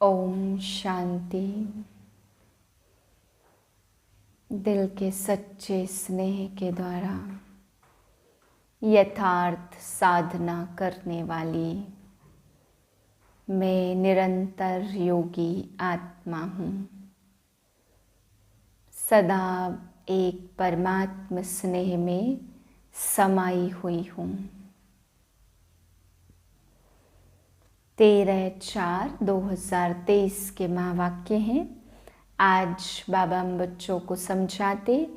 ओम शांति। दिल के सच्चे स्नेह के द्वारा यथार्थ साधना करने वाली मैं निरंतर योगी आत्मा हूँ। सदा एक परमात्म स्नेह में समाई हुई हूँ। 13/4/2023 के महावाक्य हैं। आज बाबा हम बच्चों को समझाते,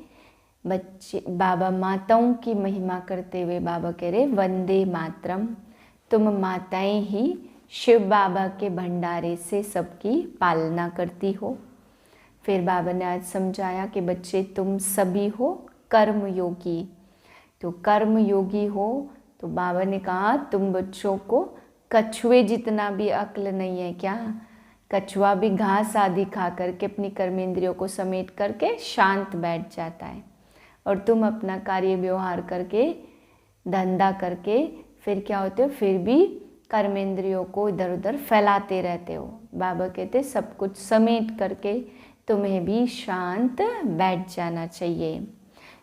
बाबा माताओं की महिमा करते हुए बाबा कह रहे वंदे मातरम। तुम माताएं ही शिव बाबा के भंडारे से सबकी पालना करती हो। फिर बाबा ने आज समझाया कि बच्चे तुम सभी हो कर्म योगी। तो कर्म योगी हो तो बाबा ने कहा तुम बच्चों को कछुए जितना भी अक्ल नहीं है क्या? कछुआ भी घास आदि खा करके अपनी कर्मेंद्रियों को समेट करके शांत बैठ जाता है, और तुम अपना कार्य व्यवहार करके धंधा करके फिर क्या होते हो, फिर भी कर्मेंद्रियों को इधर उधर फैलाते रहते हो। बाबा कहते सब कुछ समेट करके तुम्हें भी शांत बैठ जाना चाहिए,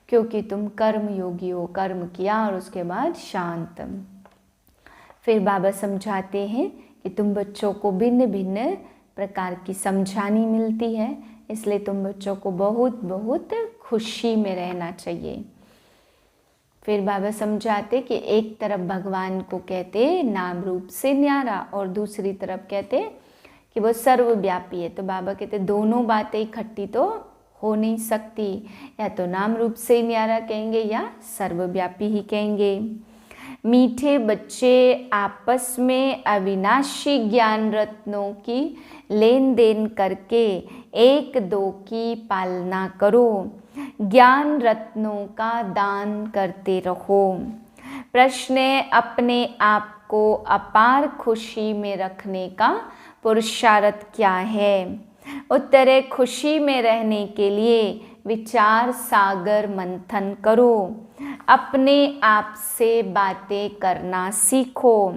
क्योंकि तुम कर्म योगी हो। कर्म किया और उसके बाद शांत। फिर बाबा समझाते हैं कि तुम बच्चों को भिन्न भिन्न प्रकार की समझानी मिलती है, इसलिए तुम बच्चों को बहुत बहुत खुशी में रहना चाहिए। फिर बाबा समझाते कि एक तरफ भगवान को कहते नाम रूप से न्यारा और दूसरी तरफ कहते कि वो सर्वव्यापी है। तो बाबा कहते दोनों बातें इकट्ठी तो हो नहीं सकती, या तो नाम रूप से न्यारा कहेंगे या सर्वव्यापी ही कहेंगे। मीठे बच्चे आपस में अविनाशी ज्ञान रत्नों की लेन देन करके एक दो की पालना करो। ज्ञान रत्नों का दान करते रहो। प्रश्न है अपने आप को अपार खुशी में रखने का पुरुषार्थ क्या है? उत्तर है खुशी में रहने के लिए विचार सागर मंथन करो। अपने आप से बातें करना सीखो।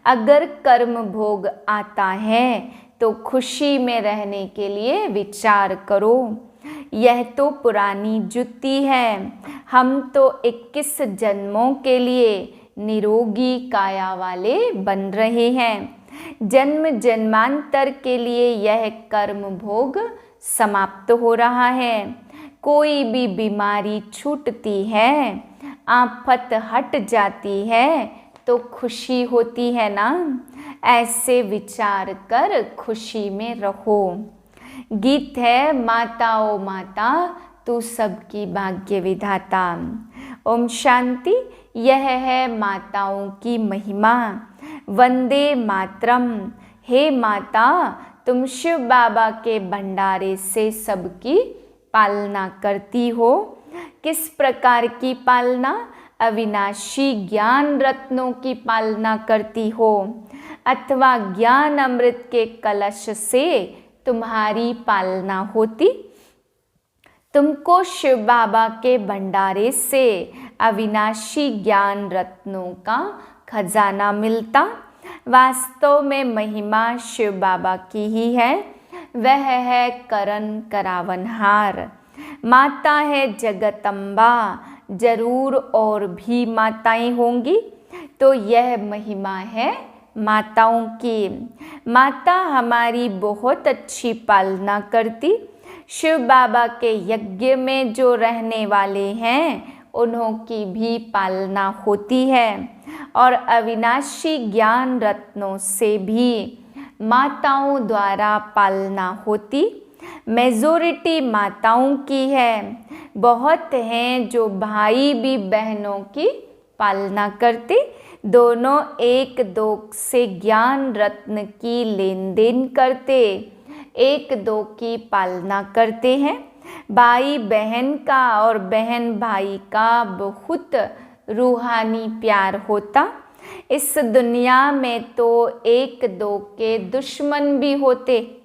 अगर कर्म भोग आता है तो खुशी में रहने के लिए विचार करो। यह तो पुरानी जुत्ती है। हम तो 21 जन्मों के लिए निरोगी काया वाले बन रहे हैं। जन्म जन्मांतर के लिए यह कर्म भोग समाप्त हो रहा है। कोई भी बीमारी छूटती है, आफत हट जाती है तो खुशी होती है ना। ऐसे विचार कर खुशी में रहो। गीत है माता ओ माता तू सबकी भाग्य विधाता। ओम शांति। यह है माताओं की महिमा। वंदे मातरम। हे माता तुम शिव बाबा के भंडारे से सबकी पालना करती हो। किस प्रकार की पालना? अविनाशी ज्ञान रत्नों की पालना करती हो, अथवा ज्ञान अमृत के कलश से तुम्हारी पालना होती। तुमको शिव बाबा के भंडारे से अविनाशी ज्ञान रत्नों का खजाना मिलता। वास्तव में महिमा शिव बाबा की ही है। वह है करण करावनहार। माता है जगदम्बा। जरूर और भी माताएं होंगी, तो यह महिमा है माताओं की। माता हमारी बहुत अच्छी पालना करती। शिव बाबा के यज्ञ में जो रहने वाले हैं उन्हों की भी पालना होती है, और अविनाशी ज्ञान रत्नों से भी माताओं द्वारा पालना होती। मेजॉरिटी माताओं की है। बहुत हैं जो भाई भी बहनों की पालना करते। दोनों एक दो से ज्ञान रत्न की लेन देन करते, एक दो की पालना करते हैं। भाई बहन का और बहन भाई का बहुत रूहानी प्यार होता। इस दुनिया में तो एक दो के दुश्मन भी होते,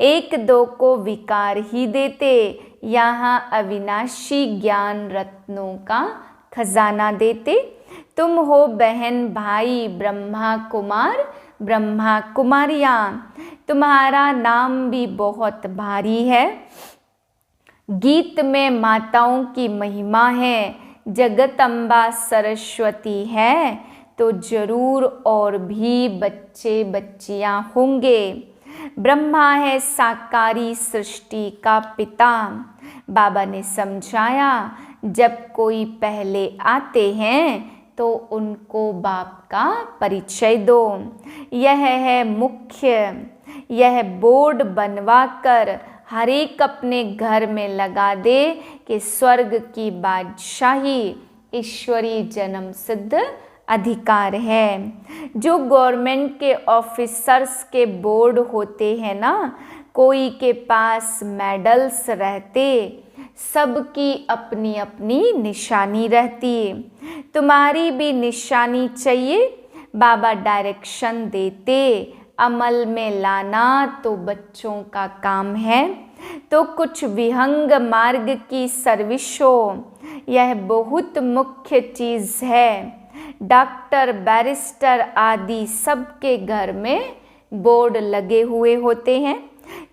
एक दो को विकार ही देते। यहाँ अविनाशी ज्ञान रत्नों का खजाना देते। तुम हो बहन भाई ब्रह्मा कुमार ब्रह्मा कुमारियाँ। तुम्हारा नाम भी बहुत भारी है। गीत में माताओं की महिमा है, जगदम्बा सरस्वती है तो जरूर और भी बच्चे बच्चियां होंगे। ब्रह्मा है साकारी सृष्टि का पिता। बाबा ने समझाया, जब कोई पहले आते हैं तो उनको बाप का परिचय दो। यह है मुख्य। यह बोर्ड बनवा कर हर एक अपने घर में लगा दे कि स्वर्ग की बादशाही ईश्वरीय जन्म सिद्ध अधिकार है। जो गवर्नमेंट के ऑफिसर्स के बोर्ड होते हैं ना, कोई के पास मेडल्स रहते, सबकी अपनी अपनी निशानी रहती। तुम्हारी भी निशानी चाहिए। बाबा डायरेक्शन देते, अमल में लाना तो बच्चों का काम है। तो कुछ विहंग मार्ग की सर्विस हो, यह बहुत मुख्य चीज है। डॉक्टर, बैरिस्टर आदि सबके घर में बोर्ड लगे हुए होते हैं।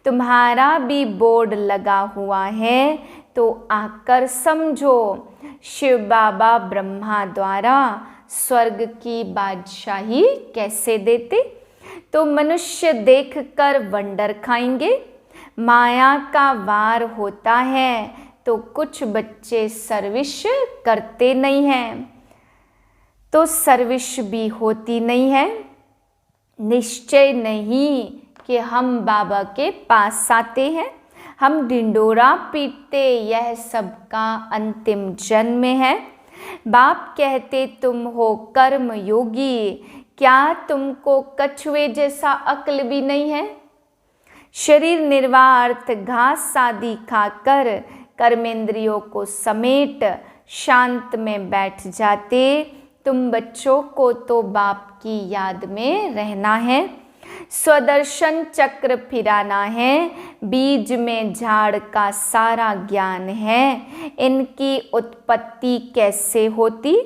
तुम्हारा भी बोर्ड लगा हुआ है तो आकर समझो, शिव बाबा ब्रह्मा द्वारा स्वर्ग की बादशाही कैसे देते। तो मनुष्य देखकर वंडर खाएंगे। माया का वार होता है तो कुछ बच्चे सर्विस करते नहीं हैं, तो सर्विस भी होती नहीं है। निश्चय नहीं कि हम बाबा के पास आते हैं, हम ढिंडोरा पीटते, यह सबका अंतिम जन्म है। बाप कहते तुम हो कर्म योगी, क्या तुमको कछुए जैसा अक्ल भी नहीं है। शरीर निर्वाह अर्थ घास आदि खाकर कर्मेंद्रियों को समेट शांत में बैठ जाते। तुम बच्चों को तो बाप की याद में रहना है, स्वदर्शन चक्र फिराना है। बीज में झाड़ का सारा ज्ञान है। इनकी उत्पत्ति कैसे होती,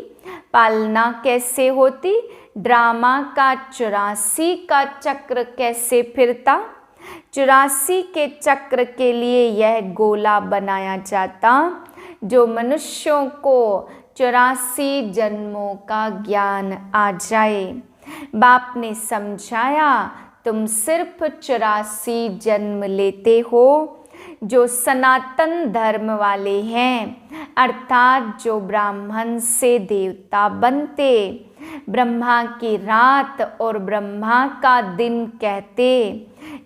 पालना कैसे होती, ड्रामा का 84 का चक्र कैसे फिरता। 84 के चक्र के लिए यह गोला बनाया जाता, जो मनुष्यों को 84 जन्मों का ज्ञान आ जाए। बाप ने समझाया, तुम सिर्फ 84 जन्म लेते हो। जो सनातन धर्म वाले हैं, अर्थात जो ब्राह्मण से देवता बनते, ब्रह्मा की रात और ब्रह्मा का दिन कहते,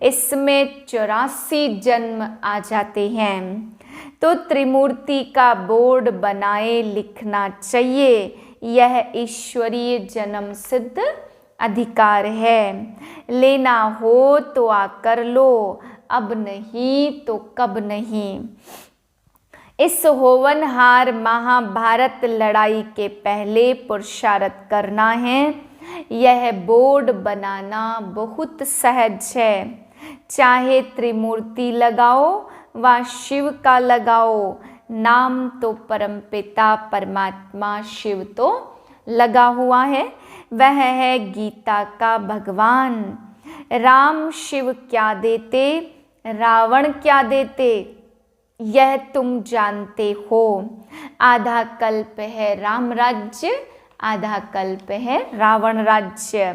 इसमें 84 जन्म आ जाते हैं। तो त्रिमूर्ति का बोर्ड बनाए लिखना चाहिए, यह ईश्वरीय जन्म सिद्ध अधिकार है। लेना हो तो आकर लो, अब नहीं तो कब नहीं। इस होवनहार महाभारत लड़ाई के पहले पुरुषार्थ करना है। यह बोर्ड बनाना बहुत सहज है। चाहे त्रिमूर्ति लगाओ व शिव का लगाओ, नाम तो परमपिता परमात्मा शिव तो लगा हुआ है। वह है गीता का भगवान। राम शिव क्या देते, रावण क्या देते, यह तुम जानते हो। आधा कल्प है राम राज्य, आधा कल्प है रावण राज्य।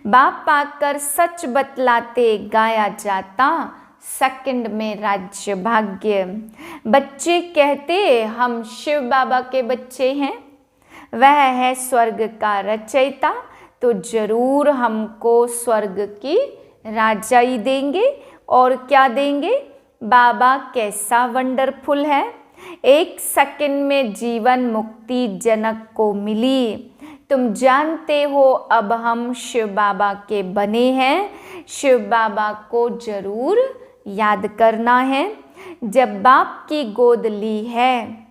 बाप पाकर सच बतलाते, गाया जाता सेकंड में राज्य भाग्य। बच्चे कहते हम शिव बाबा के बच्चे हैं, वह है स्वर्ग का रचयिता, तो जरूर हमको स्वर्ग की राजाई देंगे। और क्या देंगे, बाबा कैसा वंडरफुल है। 1 सेकंड में जीवन मुक्ति जनक को मिली। तुम जानते हो अब हम शिव बाबा के बने हैं। शिव बाबा को जरूर याद करना है। जब बाप की गोद ली है,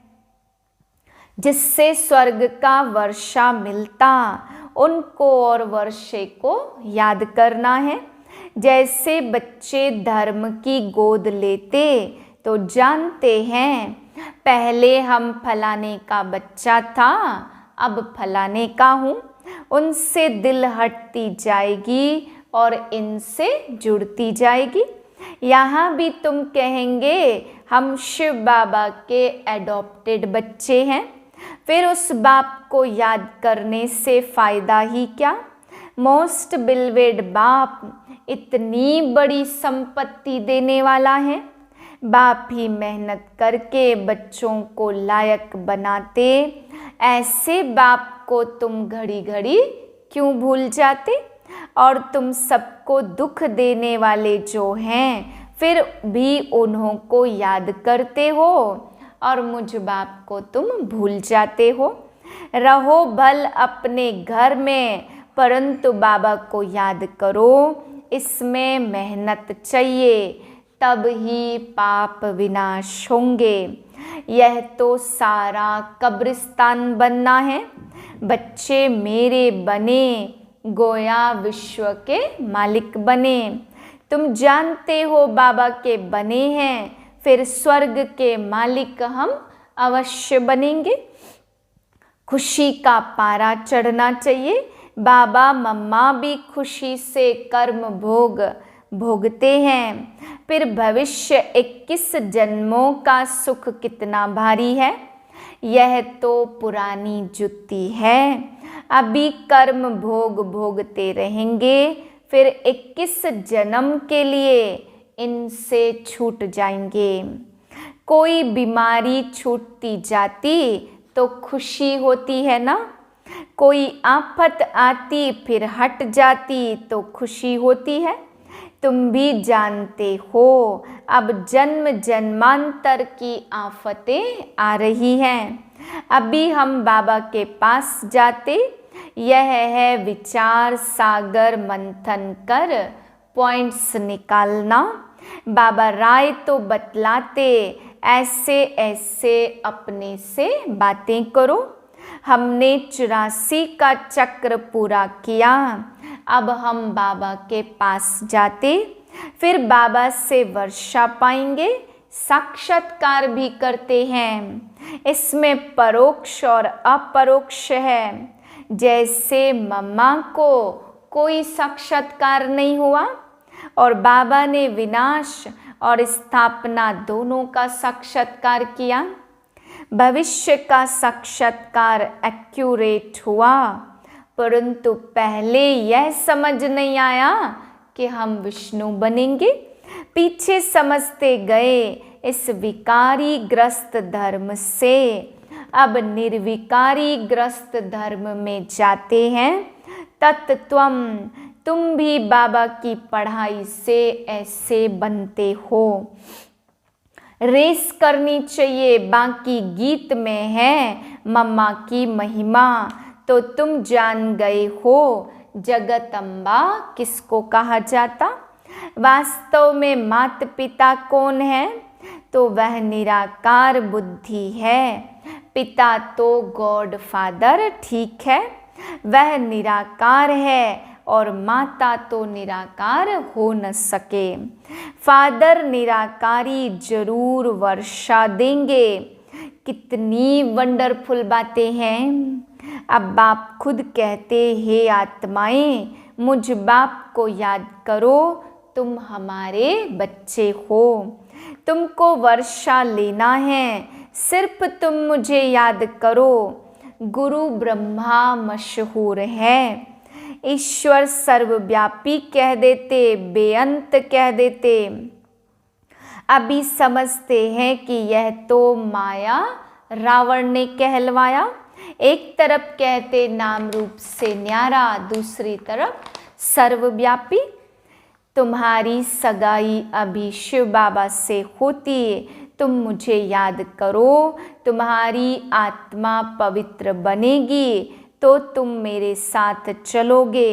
जिससे स्वर्ग का वर्षा मिलता, उनको और वर्षे को याद करना है। जैसे बच्चे धर्म की गोद लेते तो जानते हैं, पहले हम फलाने का बच्चा था, अब फलाने का हूँ। उनसे दिल हटती जाएगी, और इनसे जुड़ती जाएगी। यहाँ भी तुम कहेंगे हम शिव बाबा के एडॉप्टेड बच्चे हैं, फिर उस बाप को याद करने से फ़ायदा ही क्या। मोस्ट बिलवेड बाप इतनी बड़ी संपत्ति देने वाला है। बाप ही मेहनत करके बच्चों को लायक बनाते, ऐसे बाप को तुम घड़ी घड़ी क्यों भूल जाते। और तुम सबको दुख देने वाले जो हैं फिर भी उन्हों को याद करते हो और मुझ बाप को तुम भूल जाते हो। रहो भल अपने घर में परंतु बाबा को याद करो, इसमें मेहनत चाहिए तब ही पाप विनाश होंगे। यह तो सारा कब्रिस्तान बनना है। बच्चे मेरे बने गोया विश्व के मालिक बने। तुम जानते हो बाबा के बने हैं, फिर स्वर्ग के मालिक हम अवश्य बनेंगे। खुशी का पारा चढ़ना चाहिए। बाबा मम्मा भी खुशी से कर्म भोग भोगते हैं, फिर भविष्य 21 जन्मों का सुख कितना भारी है। यह तो पुरानी जुत्ती है, अभी कर्म भोग भोगते रहेंगे, फिर 21 जन्म के लिए इनसे छूट जाएंगे। कोई बीमारी छूटती जाती तो खुशी होती है ना, कोई आफत आती फिर हट जाती तो खुशी होती है। तुम भी जानते हो अब जन्म जन्मांतर की आफतें आ रही हैं। अभी हम बाबा के पास जाते, यह है विचार सागर मंथन कर पॉइंट्स निकालना। बाबा राय तो बतलाते ऐसे ऐसे अपने से बातें करो। हमने 84 का चक्र पूरा किया, अब हम बाबा के पास जाते, फिर बाबा से वर्षा पाएंगे। साक्षात्कार भी करते हैं, इसमें परोक्ष और अपरोक्ष है। जैसे मम्मा को कोई साक्षात्कार नहीं हुआ और बाबा ने विनाश और स्थापना दोनों का साक्षात्कार किया। भविष्य का साक्षात्कार एक्यूरेट हुआ, परंतु पहले यह समझ नहीं आया कि हम विष्णु बनेंगे। पीछे समझते गए इस विकारी ग्रस्त धर्म से, अब निर्विकारी ग्रस्त धर्म में जाते हैं। तत्त्वम तुम भी बाबा की पढ़ाई से ऐसे बनते हो। रेस करनी चाहिए, बाकी गीत में है मम्मा की महिमा, तो तुम जान गए हो जगत अम्बा किसको कहा जाता। वास्तव में माता पिता कौन है, तो वह निराकार बुद्धि है। पिता तो गॉड फादर ठीक है, वह निराकार है और माता तो निराकार हो न सके। फादर निराकारी जरूर वर्षा देंगे। कितनी वंडरफुल बातें हैं। अब बाप खुद कहते, हे आत्माएं मुझ बाप को याद करो, तुम हमारे बच्चे हो। तुमको वर्षा लेना है, सिर्फ तुम मुझे याद करो। गुरु ब्रह्मा मशहूर है, ईश्वर सर्वव्यापी कह देते, बेअंत कह देते। अभी समझते हैं कि यह तो माया रावण ने कहलवाया। एक तरफ कहते नाम रूप से न्यारा, दूसरी तरफ सर्वव्यापी। तुम्हारी सगाई अभी शिव बाबा से होती, तुम मुझे याद करो। तुम्हारी आत्मा पवित्र बनेगी तो तुम मेरे साथ चलोगे।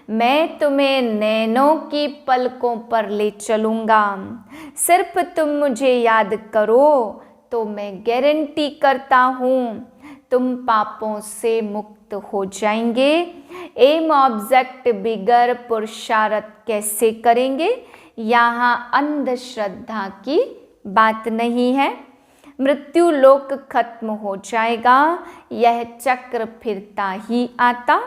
मैं तुम्हें नैनों की पलकों पर ले चलूँगा। सिर्फ तुम मुझे याद करो तो मैं गारंटी करता हूँ तुम पापों से मुक्त हो जाएंगे। एम ऑब्जेक्ट बिगर पुरुषार्थ कैसे करेंगे, यहाँ अंधश्रद्धा की बात नहीं है। मृत्यु लोक खत्म हो जाएगा, यह चक्र फिरता ही आता।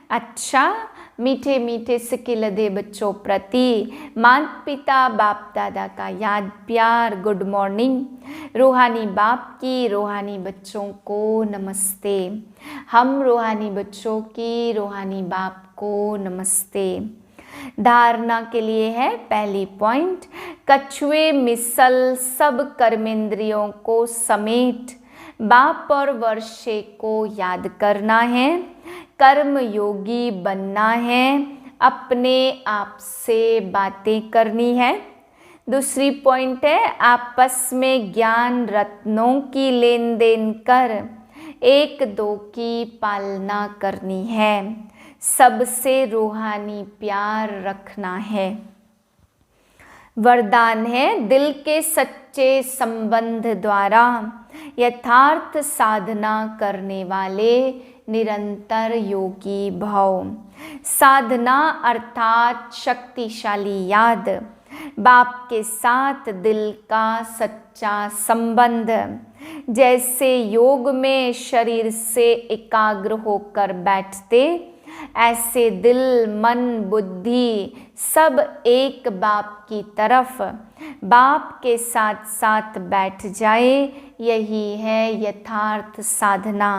अच्छा, मीठे मीठे सिक्के लदे बच्चों प्रति माता पिता बाप दादा का याद प्यार गुड मॉर्निंग। रूहानी बाप की रूहानी बच्चों को नमस्ते। हम रूहानी बच्चों की रूहानी बाप को नमस्ते। धारणा के लिए है पहली पॉइंट, कछुए मिसल सब कर्मेंद्रियों को समेट बाप और वर्षे को याद करना है, कर्म योगी बनना है, अपने आप से बातें करनी है। दूसरी पॉइंट है, आपस में ज्ञान रत्नों की लेन देन कर एक दो की पालना करनी है, सबसे रूहानी प्यार रखना है। वरदान है, दिल के सच्चे संबंध द्वारा यथार्थ साधना करने वाले निरंतर योगी भव। साधना अर्थात शक्तिशाली याद, बाप के साथ दिल का सच्चा संबंध। जैसे योग में शरीर से एकाग्र होकर बैठते, ऐसे दिल मन बुद्धि सब एक बाप की तरफ बाप के साथ साथ बैठ जाए, यही है यथार्थ साधना।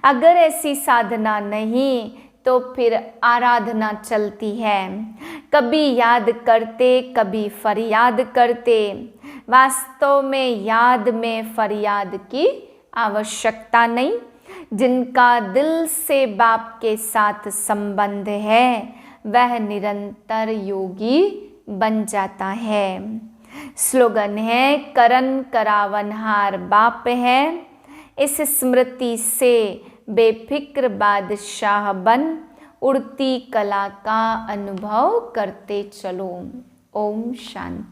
अगर ऐसी साधना नहीं तो फिर आराधना चलती है, कभी याद करते कभी फरियाद करते। वास्तव में याद में फरियाद की आवश्यकता नहीं। जिनका दिल से बाप के साथ संबंध है वह निरंतर योगी बन जाता है। स्लोगन है, करन करावनहार बाप है, इस स्मृति से बेफिक्र बादशाह बन उड़ती कला का अनुभव करते चलो। ओम शांति।